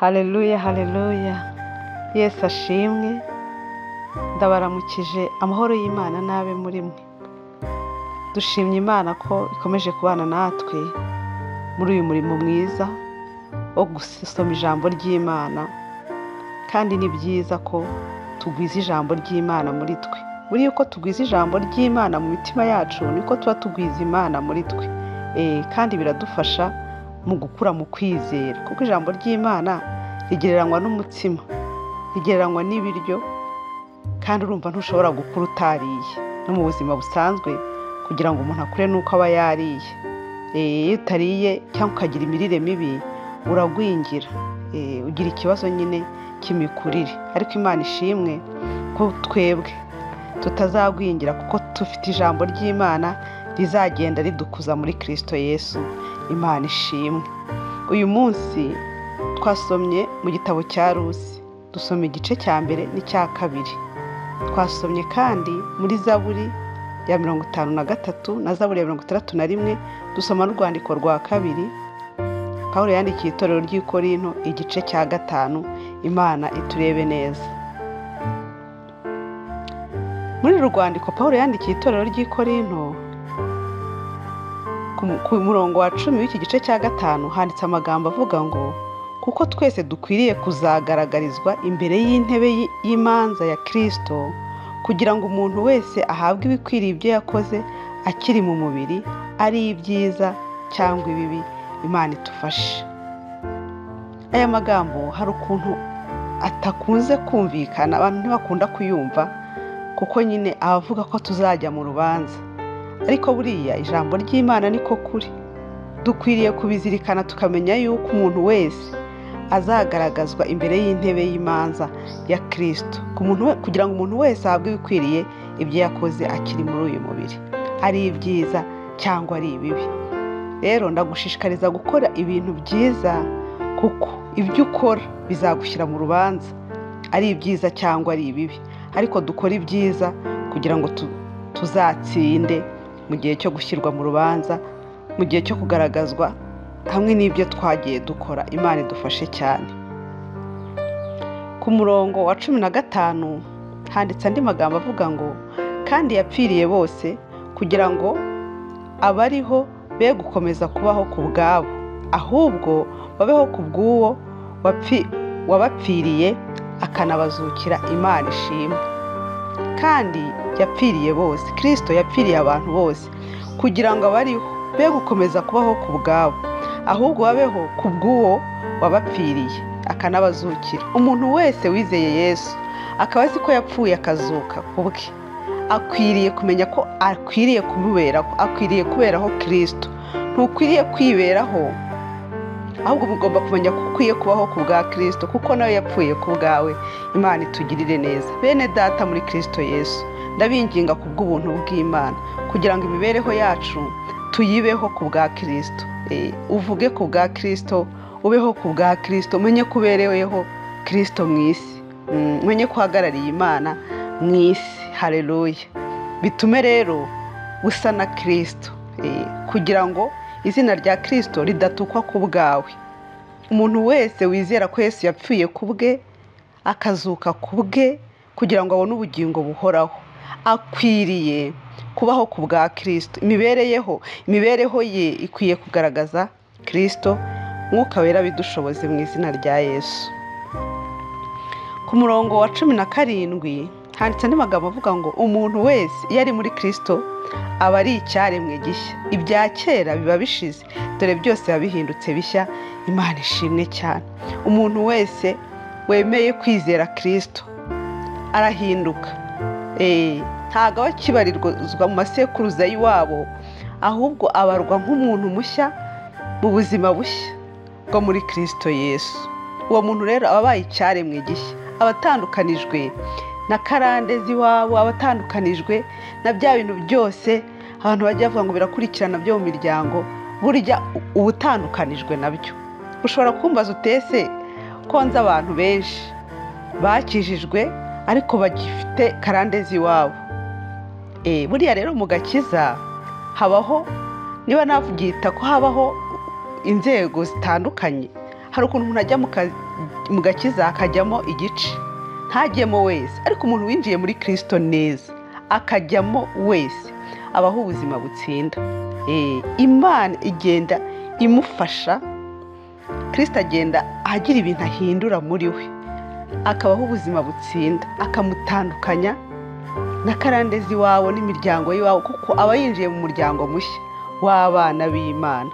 Haleluya, haleluya. Yesu ashimwe. Ndabaramukije amahoro y'Imana n'abe muri mwe. Dushimye Imana ko ikomeje kubana natwe muri uyu murimo mwiza wo gusoma ijambo ry'Imana, kandi ni byiza ko tugwiza ijambo ry'Imana muri twe. Buriya uko tugwiza ijambo ry'Imana mu mitima yacu niko tuba tugwiza Imana muri twe. Kandi biradufasha mu gukura mu kwizera, kuko ijambo ry'Imana rigereranywa n'umutsima, rigereranywa n'ibiryo, kandi urumva ntushobora gukura utariye. No mu buzima busanzwe kugira ngo umuntu akure nuko aba yariye. Iyo utariye cyangwa ukagira imirire mibi uragwingira, ugira ikibazo nyine cy'imikurire. Ariko Imana ishimwe ko twebwe tutazagwingira, kuko dufite ijambo ry'Imana rizagenda ridukuza muri Kristo Yesu. Imana ishimwe. Uyu munsi twasomye mu gitabo cya Rusi, dusoma igice cya mbere n'icya kabiri. Twasomye kandi muri Zaburi ya 53 na Zaburi ya 61, dusoma n'urwandiko rwa kabiri Pawulo yandikiye itorero ry'i Korinto igice cya 5. Imana iturebe neza. Muri uru rwandiko Pawulo yandikiye itorero ry'i Korinto, ku murongo wa 10 w'iki gice cya 5 handitse amagambo avuga ngo, kuko twese dukwiriye kuzagaragarizwa imbere y'intebe y'imanza ya Kristo, kugira ngo umuntu wese ahabwe ibikwiriye ibyo yakoze akiri mu mubiri, ari ibyiza cyangwa ibibi. Imana itufashe. Aya magambo hari ukuntu atakunze kumvikana, abantu ntibakunda kuyumva, kuko nyine abavuga ko tuzajya mu rubanza. Ariko buriya ijambo ry'Imana niko kuri. Dukwiriye kubizirikana tukamenya yuko umuntu wese azagaragazwa imbere y'intebe y'imanza ya Kristo, kugira ngo umuntu wese ahabwe ibikwiriye ibyo yakoze akiri muri uyu mubiri, ari ibyiza cyangwa ari ibibi. Rero ndagushishikariza gukora ibintu byiza, kuko ibyo ukora bizagushyira mu rubanza, ari ibyiza cyangwa ari ibibi. Ariko dukora ibyiza kugira ngo tuzatsinde mu gihe cyo gushyirwa mu rubanza, mu gihe cyo kugaragazwa hamwe n'ibyo twagiye dukora. Imana idufashe cyane. Ku murongo wa 15 handitse andi magambo avuga ngo, kandi yapfiriye bose kugira ngo abariho be gukomeza kubaho ku bwabo, ahubwo babeho ku bw'uwo wabapfiriye akanabazukira. Imana ishimwe. Kandi yapfiriye bose, Kristo yapfiriye abantu bose kugira ngo abariho be gukomeza kubaho ku bwabo, ahubwo babeho ku bw'uwo wabapfiriye akanabazukira. Umuntu wese wizeye Yesu akaba azi ko yapfuye akazuka ku bwe, akwiriye kumenya ko akwiriye kuberaho Kristo. Ntukwiriye kwiberaho, ahubwo mugomba kumenya ko ukwiye kubaho ku bwa Kristo, kuko nawe yapfuye ku bwawe. Imana itugirire neza. Bene data muri Kristo Yesu, ndabinginga ku bw'ubuntu bw'Imana kugira ngo imibereho yacu tuyibeho ku bwa Kristo. Uvuge ku bwa Kristo, ubeho ku bwa Kristo, umenye ko ubereweho Kristo mu isi, umenye ko uhagarariye Imana mu isi. Haleluya. Bitume rero usa na Kristo, kugira ngo izina rya Kristo ridatukwa ku bwawe. Umuntu wese wizera ko Yesu yapfuye ku bwe akazuka ku bwe kugira ngo abone ubugingo buhoraho, akwiriye kubaho ku bwa Kristo. Imibereho ye ikwiye kugaragaza Kristo. Mwuka wera bidushoboze mu izina rya Yesu. Ku murongo wa 17 handitse andi magambo avuga ngo, umuntu wese iyo ari muri Kristo aba ari icyaremwe gishya, ibya kera biba bishize, dore byose biba bihindutse bishya. Imana ishimwe cyane. Umuntu wese wemeye kwizera Kristo arahinduka. Ntabwo aba akibarirwa mu masekuruza y'iwabo, ahubwo abarwa nk'umuntu mushya mu buzima bushya bwo muri Kristo Yesu. Uwo muntu rero aba abaye icyaremwe gishya, abatandukanijwe na karande z'iwabo, abatandukanijwe na bya bintu byose abantu bajya bavuga ngo birakurikirana byo mu miryango. Burya ubutandukanijwe nabyo. Ushobora kumbaza utese ko nzi abantu benshi bakijijwe ariko bagifite karande z'iwabo. Buriya rero mu gakiza habaho, niba navuga ko habaho inzego zitandukanye. Hari ukuntu umuntu ajya mu mu gakiza hakajyamo igice, ntajyemo wese, ariko umuntu winjiye muri Kristo neza akajyamo wese abaho ubuzima butsinda. Imana igenda imufasha, Kristo agenda agira ibintu ahindura muri we, akabaho ubuzima butsinda, akamutandukanya na karandezi iwabo n'imiryango y'iwabo, kuko aba yinjiye mu muryango mushya w'abana b'Imana.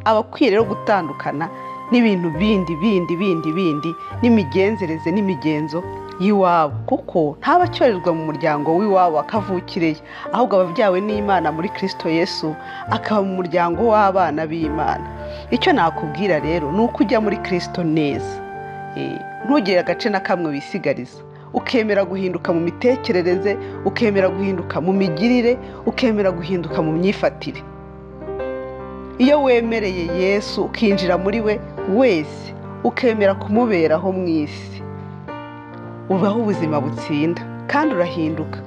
Aba akwiye rero gutandukana n'ibintu bindi n'imigenzereze n'imigenzo y'iwabo, kuko ntaba acyorezwa mu muryango w'iwabo akavukireye, ahubwo aba abyawe n'Imana muri Kristo Yesu, akaba mu muryango w'abana b'Imana. Icyo nakubwira rero ni uko ujya muri Kristo neza, ntugire agace na kamwe wisigariza, ukemera guhinduka mu mitekerereze, ukemera guhinduka mu migirire, ukemera guhinduka mu myifatire. Iyo wemereye Yesu ukinjira muri we wese, ukemera kumuberaho mu isi, ubaho ubuzima butsinda kandi urahinduka.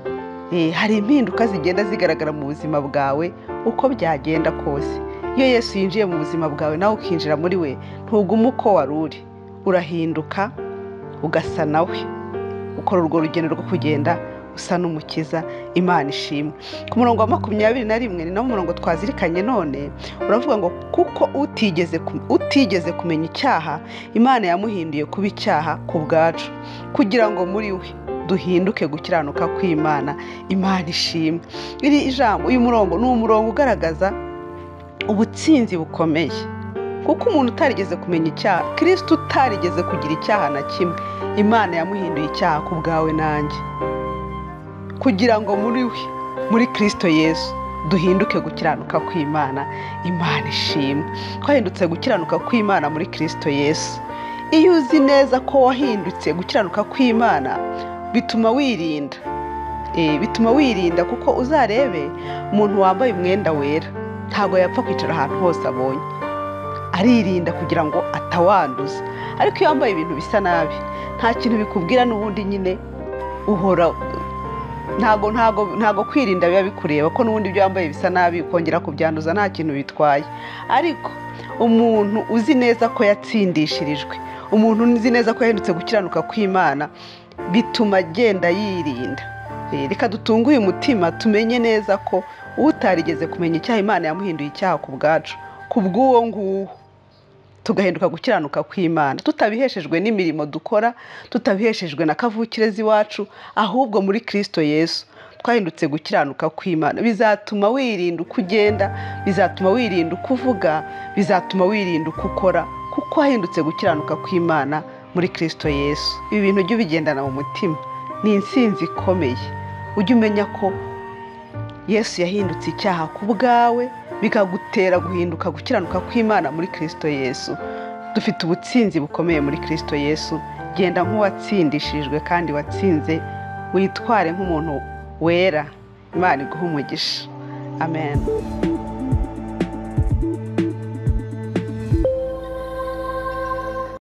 Hari impinduka zigenda zigaragara mu buzima bwawe uko byagenda kose. Iyo Yesu yinjiye mu buzima bwawe nawe ukinjira muri we, ntuguma uko wari uri, urahinduka ugasa nawe, ukora urwo rugendo rwo kugenda usa n'umukiza. Imana ishimwe. Ku murongo wa 21 ni nawo murongo twazirikanye none, uravuga ngo kuko utigeze kumenya icyaha, Imana yamuhinduye kuba icyaha ku bwacu, kugira ngo muri we duhinduke gukiranuka kw'Imana. Imana ishimwe. Iri ijambo, uyu murongo ni umurongo ugaragaza ubutsinzi bukomeye, kuko umuntu utarigeze kumenya icyaha, Kristo utarigeze kugira icyaha na kimwe, Imana yamuhinduye icyaha ku bwawe nanjye, kugira ngo muri we, muri Kristo Yesu, duhinduke gukiranuka kw'Imana. Imana ishimwe. Twahindutse gukiranuka kw'Imana muri Kristo Yesu. Iyo uzi neza ko wahindutse gukiranuka kw'Imana, bituma wirinda. Bituma wirinda, kuko uzarebe umuntu wambaye umwenda wera ntabwo yapfa kwicara ahantu hose abonye, aririnda kugira ngo atawanduza. Ariko iyo wambaye ibintu bisa nabi, nta kintu bikubwira, n'ubundi nyine uhora, ntago kwirinda biba bikureba, ko n'ubundi ibyo wambaye bisa nabi ukongera kubyanduza nta kintu bitwaye. Ariko umuntu uzi neza ko yatsindishirijwe, umuntu uzi neza ko yahindutse gukiranuka kw'Imana, bituma agenda yirinda. Reka dutunge uyu mutima, tumenye neza ko utarigeze kumenya icyaha, Imana yamuhinduye icyaha ku bwacu, ku bw'uwo nguwo tugahinduka gukiranuka kw'Imana, tutabiheshejwe n'imirimo dukora, tutabiheshejwe na kavukirezi iwacu, ahubwo muri Kristo Yesu twahindutse gukiranuka kw'Imana. Bizatuma wirinda uko ugenda, bizatuma wirinda uko uvuga, bizatuma wirinda uko ukora, kuko wahindutse gukiranuka kw'Imana muri Kristo Yesu. Ibi bintu ujye ubigendana mu mutima, ni intsinzi ikomeye. Ujye umenya ko Yesu yahindutse icyaha ku bwawe, bikagutera guhinduka gukiranuka kw'Imana muri Kristo Yesu. Dufite ubutsinzi bukomeye muri Kristo Yesu. Genda nk'uwatsindishijwe kandi watsinze, witware nk'umuntu wera. Imana iguhe umugisha. Amen.